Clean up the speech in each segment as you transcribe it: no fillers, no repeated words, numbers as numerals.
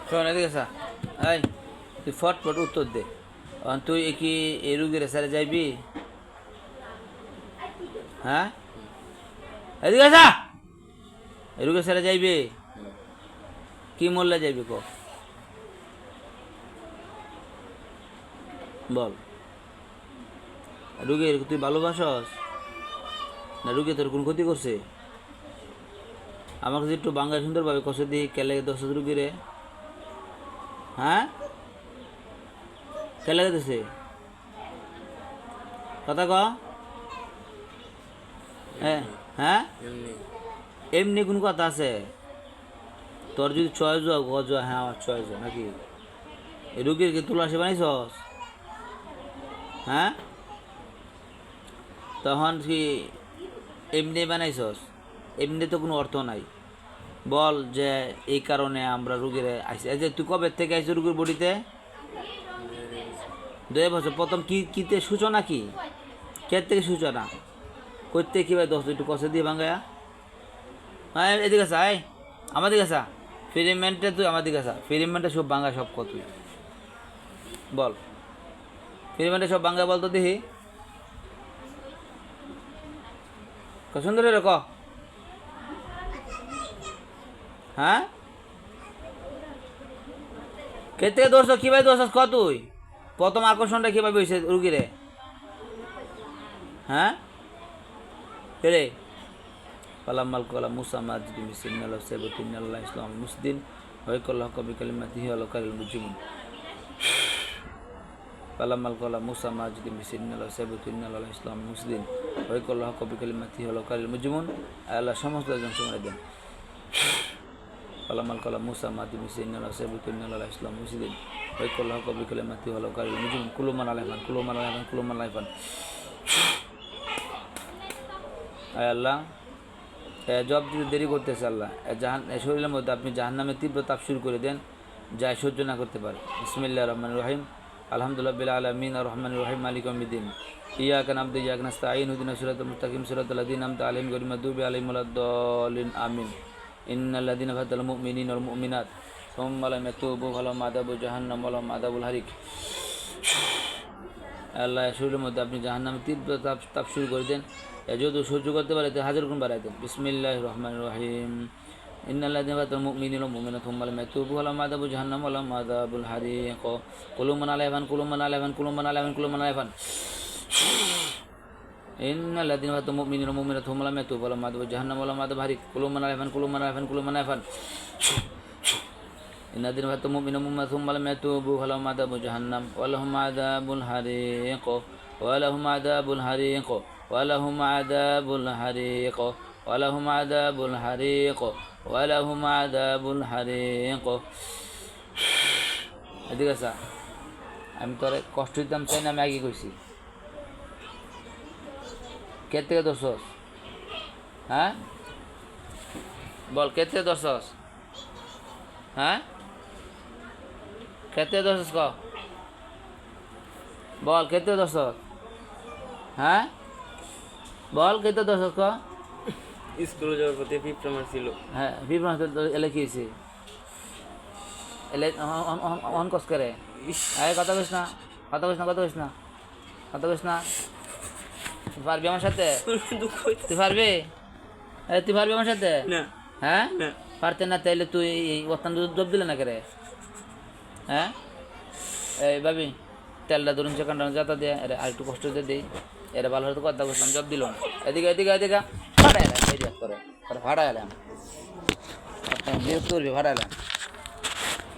শোন এদিকে আসা। এই তুই ফটফট উত্তর দে। তুই কি এই রুগীর সারে যাইবি? হ্যাঁ এদিকে আসা। এই রুগীর সারে যাইবি? কি মূল্যে যাইবি ক? বল। রুগীর তুই ভালোবাসস না রুগী তোর কোন ক্ষতি করছে? আমাকে যদি একটু বাংলা সুন্দরভাবে কষে দিই কেলে দশ রুগীরে। হ্যাঁ কেলে দিছে কথা ক। হ্যাঁ হ্যাঁ এমনি কোন কথা আছে? তোর যদি চয়েস গজ হ্যাঁ আমার চয়েস নাকি? এই রুগীর কি তুলাসী বানাইছস? হ্যাঁ তখন কি এমনি বানাইছস? এমনি তো কোনো অর্থ নাই। বল যে এই কারণে আমরা রুগীর আইসি। যে তুই কবে থেকে আইসি রুগীর বডিতে? 2 বছর। প্রথম কি কিতে সূচনা কি? কে থেকে সূচনা করতে কি ভাই 10 একটু কষে দিয়ে ভাঙ্গায়া। হ্যাঁ এদিকে আসা। আমার দিকে আসা। ফিরিমেন্টে তুই আমার দিকে আসা। ফিরিমেন্টে সব ভাঙ্গা সব কত তুই বল। ফিরিমেন্টে সব ভাঙ্গা বল তো দেখি। সুন্দর রে ক। হ্যাঁ কে থেকে দোষ কিভাবে দোষ ক তুই? প্রথম আকর্ষণটা কিভাবে হয়েছে রুগীরে? হ্যাঁ রে পালাম্মাল কলা মুসা মাজিদি মিসিনাল্লাহ সাইবুতিনাল্লাহ ইসলাম মুসদিন ওয়াইকাল্লাহ কবি কালিমাতিহি আলাকারিল মুজিমুন। পালাম্মাল কলা মুসা মাজিদি মিসিনাল্লাহ সাইবুতিনাল্লাহ ইসলাম মুসদিন ওয়াইকাল্লাহ কবি কালিমাতিহি আলাকারিল মুজিমুন। আল্লাহ সমস্ত একজন সময় দেন। পালামাল কলা মুসা মাদি মিসিনাল্লাহ সাইবুতিনাল্লাহ ইসলাম মুসদিন ওয়াইকাল্লাহ কবি কালিমাতিহি আলাকারিল মুজিমুন। কুলুমান আলাইফান কুলুমান আলাইফান কুলুমান আলাইফান। আয় আল্লাহ জব দিতে দেরি করতেছে আল্লাহ শরীরের মধ্যে আপনি জাহান্নামের তীব্র তাপ শুরু করে দেন যা সহ্য না করতে পারে। বিসমিল্লাহির রহমানির রহিম আলহামদুলিল্লাহি রাব্বিল আলামিন আর রহমানির রহিম মালিকি ইয়াউমিদ্দিন ইয়াকা না'বুদু ওয়া ইয়াকা নাস্তাঈন ইহদিনাস সিরাতাল মুস্তাকিম সিরাতাল লাযিনা আন'আমতা আলাইহিম গায়রিল মাগদুবি আলাইহিম ওয়ালাদ-দাল্লিন আমিন। ইন্নাল লাযিনা ফাতানুল মুমিনিনা ওয়াল মুমিনাত সুম্মা লাম ইয়াতুবু ফালাহুম আযাবু জাহান্নাম ওয়া লাহুম আযাবুল হারিক। আল্লাহ শরীরের মধ্যে আপনি জাহান্নামের তীব্র তাপ শুরু করে দেন যত সহ্য করতে পারে 1000 গুণ বাড়াই দেন। বিসমিল্লাহির রহমানির রহিম ইন্নাল্লাযিনা ফাতানুল মুমিনিনা ওয়াল মুমিনাত সুম্মা লাম ইয়াতুবু ফালাহুম আযাবু জাহান্নাম ওয়া লাহুম আযাবুল হারিক। কুলুমান আলাইফান কুলুমান আলাইফান কুলুমান আলাইফান কুলুমান আলাইফান। ইন্নাল্লাযিনা ফাতানুল মুমিনিনা ওয়াল মুমিনাত সুম্মা লাম ইয়াতুবু ফালাহুম আযাবু জাহান্নাম ওয়া লাহুম আযাবুল হারিক। কুলুমান আলাইফান কুলুমান আলাইফান কুলুমান আলাইফান। ইন্নাল্লাযিনা ফাতানুল মুমিনিনা ওয়াল মুমিনাত সুম্মা লাম ইয়াতুবু ফালাহুম আযাবু জাহান্নাম ওয়া লাহুম আযাবুল হারিক ওয়া লাহুম আযাবুল হারিক ওয়া লাহুম আযাবুল হারিক ওয়া লাহুম আযাবুল হারিক ওয়া লাহুম আযাবুল হারিক। এদিকে আসা। আমি তোরে কষ্ট দিতাম চাই না, আমি আগে কইছি। কে থেকে দোষস? হ্যাঁ বল কে থেকে দোষস? হ্যাঁ কে থেকে দোষস ক বল কে থেকে দোষস? হ্যাঁ বল কে থেকে দোষস ক। স্কুলে যাওয়ার পথে পিঁপড়া মারছিল। হ্যাঁ পিঁপড়া এলে কি হয়েছে? এলে অন কস করে কথা কইস না কথা কইস না কথা কইস না কথা কইস না। তুই পারবি আমার সাথে? তুই পারবি? তুই পারবি আমার সাথে? হ্যাঁ পারতে না তাইলে তুই অত্যান্ত জব দিলে না করে? হ্যাঁ এই ভাবি তেলটা ধরুন সেখানটা যাতা দিয়ে এর আর একটু কষ্ট দিয়ে দিই। এরা ভালো হয়তো কথা বললাম জব দিল না। এদিকে এদিকে এদিকে ভাড়া এলাম এই করে ভাড়া এলাম বিরক্ত করবি ভাড়া এলাম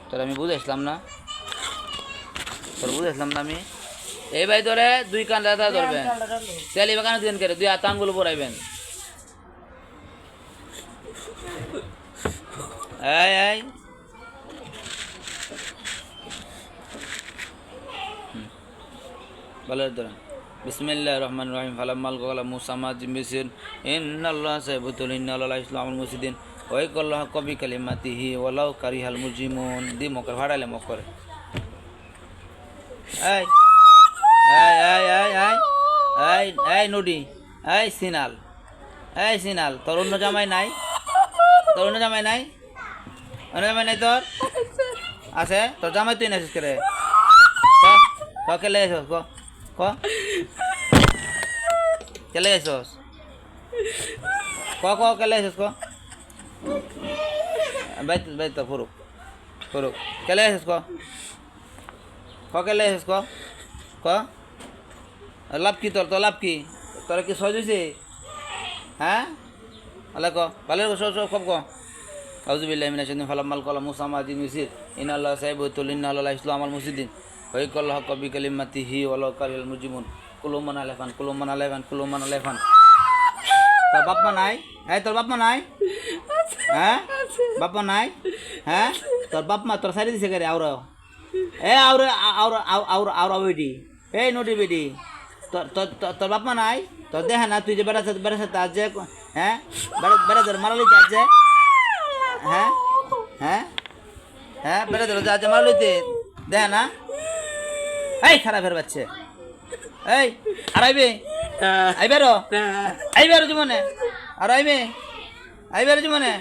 তোর আমি বুঝাইছিলাম না তোর বুঝাইছিলাম না আমি। এই ভাই ধরে 2 কান দাদা ধরবেন তেল এবার কানে দিবেন করে 2 হাত আঙ্গুল পরাইবেন। এই এই ভালো ধরেন। বিসমিল্লাহির রহমানির রহিম ফালাম্মাল কলা মুসা মাদি মিসিন ইন্নাল্লাহ সাইবুতুলিন্নাল্লাহ ইসলামুল মুসদিন ওয়াইকাল্লাহ কবি কালিমাতিহি ওয়ালাউ কারিহাল মুজিমুন। দি মকর ভাড়ালে মকর। এই এই এই এই এই এই নডি এই সিনাল তোর অন্য জামাই নাই? তোর অন্য জামাই নাই? অন্য জামাই নাই তোর আছে তোর জামাই তুই নাচিস করে ক কেলে আইসস ক কেলে আইসস ক কেলে আইসস বাইত ফুরুক কেলে আইসস কেলে আইসস ক লাভ কি তোর লাভ কি তোরা কি সহজ হয়েছে হ্যাঁ আল্লাহ ক ভালো সব ক আউযুবিল্লাহি মিনাশ শাইতানির ফালাম্মাল কালামু সামাদিন ইউসির ইন্নাল্লাহা সাইয়্যিবুল ইন্নাল্লাহা লা ইসলামাল মুসলিদিন ওয়া ইয়াকাল্লাহু হাক্কা বিকালিমাতিহি ওয়া লাউ কারিহাল মুজরিমুন কুলুমান আলাইফান তোর বাপ মা নাই তোর বাপ মা নাই হ্যাঁ বাপ মা নাই হ্যাঁ তোর বাপ মা তোর সাইডে দিছে করে আউরা বেটি নটি বেটি তোর বাপ মা নাই তোর দেখে না তুই যে বেড়াতে আজ যে হ্যাঁ বেড়াতে মারালি আজ যে হ্যাঁ বেড়াতে আজ মারালিতে দেখে না এই খারাপের বাচ্চা এই আর আইবে জীবনে আর আইবে জীবনে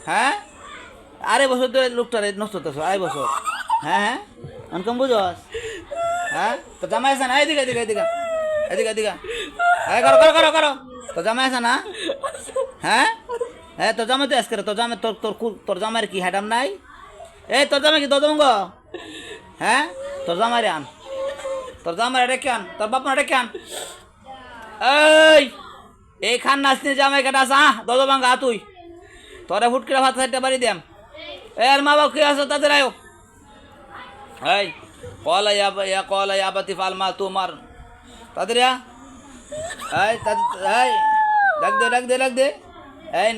হ্যাঁ আরে বছর ধরে লোকটারে নষ্ট করতেছ আড়াই বছর হ্যাঁ অনকম বুঝস হ্যাঁ তো জামাই আছে না এদিকে করো তো জামাই আছে না হ্যাঁ তোর জামাই তো আজকে তোর জামাইয়ের কি হ্যাডাম নাই তোর জামাই কি দদঙ্গ হ্যাঁ তোর জামাই রে আন তোর জামাই রেখে আন তোর বাপ মা রেখে আন এই খান নাচনি জামাই কাটা দদ ভাঙ্গা তুই তোরা ফুটকিরা ভাত সাইডটা বাড়ি দিয়াম আর মা বাপ কে আসো তাদের আয়ো কলা ইয়াবাতি ফালমা তোমার তাদের ডাক দে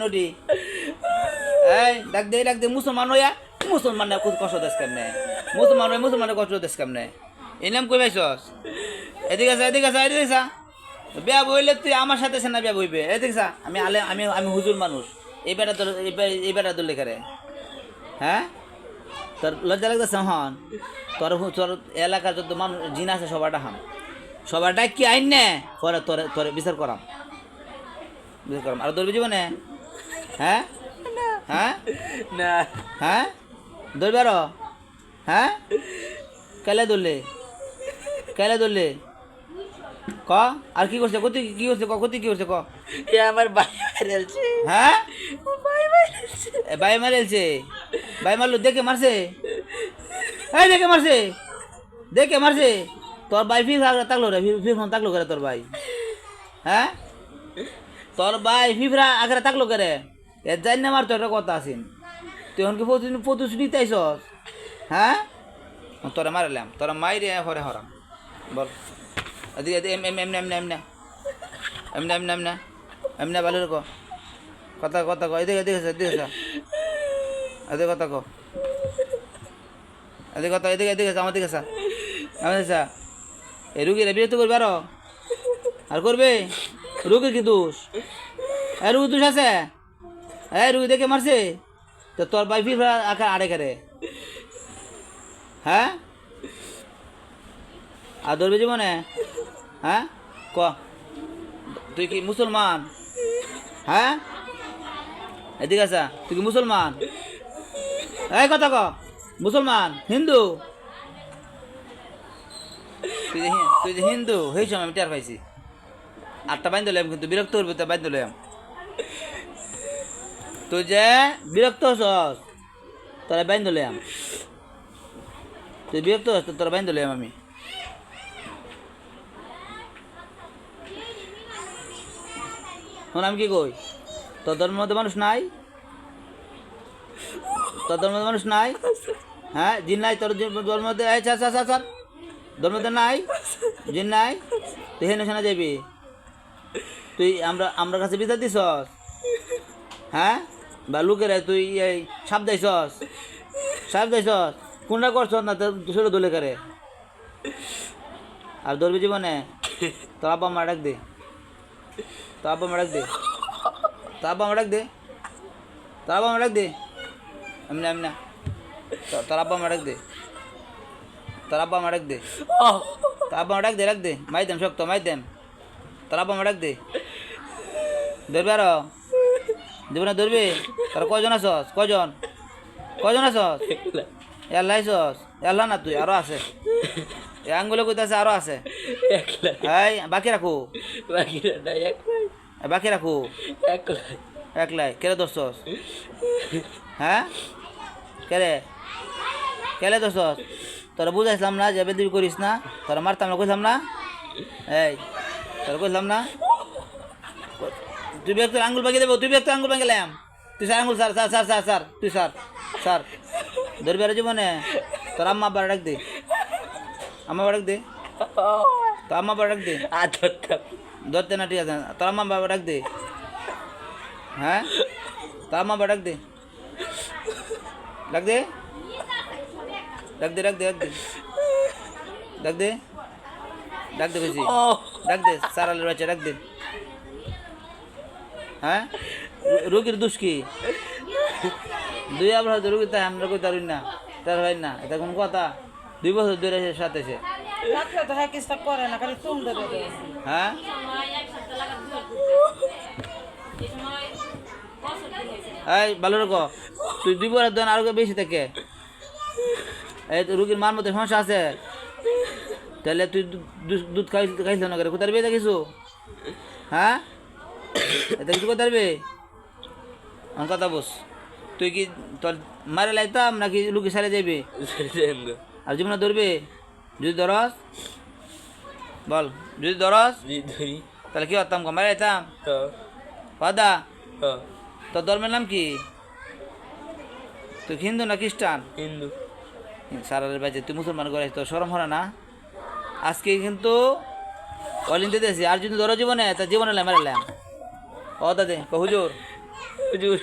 নটি ডাক দে মুসলমান হইয়া মুসলমান কষ্ট দেশ কেমনে মুসলমানের কষ্ট দেশ কেমনে এই নাম কই পাইছস এদিকে আসা বিয়া বইলে তুই আমার সাথে না বিয়া বইবে এদিকে আমি হুজুর মানুষ এই বেটা তোর লেখারে হ্যাঁ তোর লজ্জা লাগতেছে হন তোর এলাকার যত মানুষ জিন আছে সবারটা কি আইন নে পরে তোর বিচার করাম আর দৌড়বি জীবনে হ্যাঁ দৌড়বি আরো হ্যাঁ কেলে দৌড়লে ক আর কি করছে কি করছে ক আমার ভাই মারছে হ্যাঁ ভাই মারছে ভাই মারলো দেখে মারছে তোর ভাই ফির তাকলো রে ফির ফোন তাকলো করে তোর ভাই হ্যাঁ তোর ভাই ফিফরা আগে তাকলো করে এর জানি না মার তোর একটা কথা আছেন তুই এখন কি প্রতিশ্রুতি আইসস হ্যাঁ তোরা মারলাম তোরা মাইরে হরে হরাম বল এমনি ভালো ক কথা ক এদিকে কথা ক এদিকে আমার দিকে এই রুগীরা বিরক্ত করবে আর করবে রুগীর কি দোষ রুগীর দোষ আছে রুগী দেখে মারছে তো তোর ভাই ফির আড়ে করে হ্যাঁ আর ধরবে জীবনে হ্যাঁ ক তুই কি মুসলমান হ্যাঁ এদিকে আসা তুই কি মুসলমান কথা ক মুসলমান হিন্দু তুই যে হিন্দু সেই সময় আমি টের পাইছি আটটা বাইন দিলাম কিন্তু বিরক্ত করবি তো বাইন দিলাম তুই যে বিরক্ত হস তোরা বাইন দিলাম তুই বিরক্ত হস তোরা বাইন দিলাম আমি শোন আমি কি কই তোর ধর্মের মধ্যে মানুষ নাই হ্যাঁ জিন নাই তোর ধর্মের মধ্যে ধর্মের মধ্যে নাই জিন নাই তুই হেন শোনা যাবি তুই আমরা কাছে বিচার দিছস হ্যাঁ বা লোকেরা তুই এই সাপ দাইছস কোনটা করছস না তোর দলে করে আর ধরবি জীবনে তোর আব্বা মা ডাক দে এমনি তোর আব্বা মা ডাক দে মাই দেম শক্ত মাই দেম তোর আব্বা মা ডাক দে ধরবি আরো দেব না ধরবি তোর কয়জন আছস কজন আছস একলা এল্লা আইসস এল্লা না তুই আরো আছে এই আঙ্গুলে কইতাছে আরো আছে একলা এই বাকি রাখো বাকিরা নাই একলাই বাকি রাখো একলাই একলাই কেলে ধরছস হ্যাঁ কেলে কেলে ধরছস তোরা বুঝাইছিলাম না যে বেদবি করিস না তোরা মারতাম না কইলাম না এই তোরা কইলাম না তুই ব্যক্তি আঙ্গুল বাগিয়ে দেবো তুই ব্যক্তি আঙ্গুল বাগিয়ে গেলাম তুই স্যার আঙ্গুল sir sir sir sir sir তুই স্যার স্যার ধরবি আর জীবনে তোর আম্মা আব্বার ডাক দে আম্মা আব্বা ডাক দে তোর আম্মা আব্বা ডাক দে ধরতাম ধরতে না ঠিক আছে তোর আম্মা আব্বা ডাক দে হ্যাঁ তোর আম্মা আব্বা ডাক দে ডাক দে ডাক দে ডাক দে ডাক দে ডাক দে ডাক দে বেশি ডাক দে সারালের বাচ্চা ডাক দে হ্যাঁ রোগীর দোষ কি দুই আবার হয়তো রোগী তাই আমরা কই তারি না তার হয় না এটা কোন কথা 2 বছর ধরে সাথে সে রাখলে তো হ্যাঁ কিছু করে না খালি তুম দেবে হ্যাঁ এই ভালো রেখো তুই 2 বছর ধরে আরো বেশি থাকে এই তো রোগীর মার মধ্যে সমস্যা আছে তাহলে তুই দুধ খাইছ না করে কোথায় বেয়ে কিছু হ্যাঁ এটা কিছু কোথায় বে আমার কথা বস তুই কি তোর মারে লাইতাম নাকি লুকি সারে যাইবে আর জীবনে ধরবে যদি ধরস বল যদি ধরস ধরি তাহলে কি হতাম মারে লাইতাম পাদা তোর ধর্মের নাম কি তুই হিন্দু না খ্রিস্টান হিন্দু সারার বাজে তুই মুসলমান করে তোর সরম হরে না আজকে কিন্তু অলিন দিতেছি আর যদি ধরো জীবনে তা জীবনে লাই মারলাম ও দাদে হুজুর হুজুর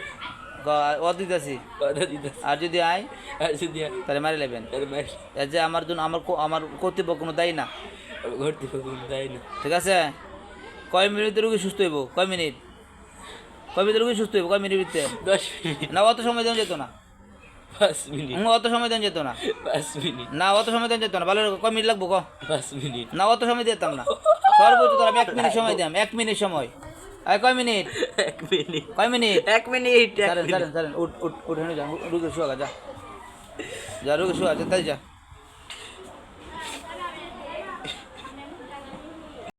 ও দিতেছি কথা দিতেছে আর যদি আয় আর যদি তাহলে মারি নেবেন এর যে আমার জন্য আমার কর্তব্য কোনো দায়ী না ঘর থেকে যাই না ঠিক আছে কয় মিনিটে রুগী সুস্থ হইব কয় মিনিট রুগী সুস্থ হইব কয় মিনিট ভিতরে 10 মিনিট না অত সময় দেওয়া যেত না 5 মিনিট অত সময় দেওয়া যেত না 5 মিনিট না অত সময় দেওয়া যেত না ভালো কয় মিনিট লাগবো 5 মিনিট না অত সময় দিতাম না সর্বোচ্চ তোর আমি 1 মিনিট সময় দিলাম 1 মিনিট সময় আর কয় মিনিট 1 মিনিট কয় মিনিট 1 মিনিট সারেন উঠ হেনে যা রুগী শুয়া যা রুগী শুয়া যা তাই যা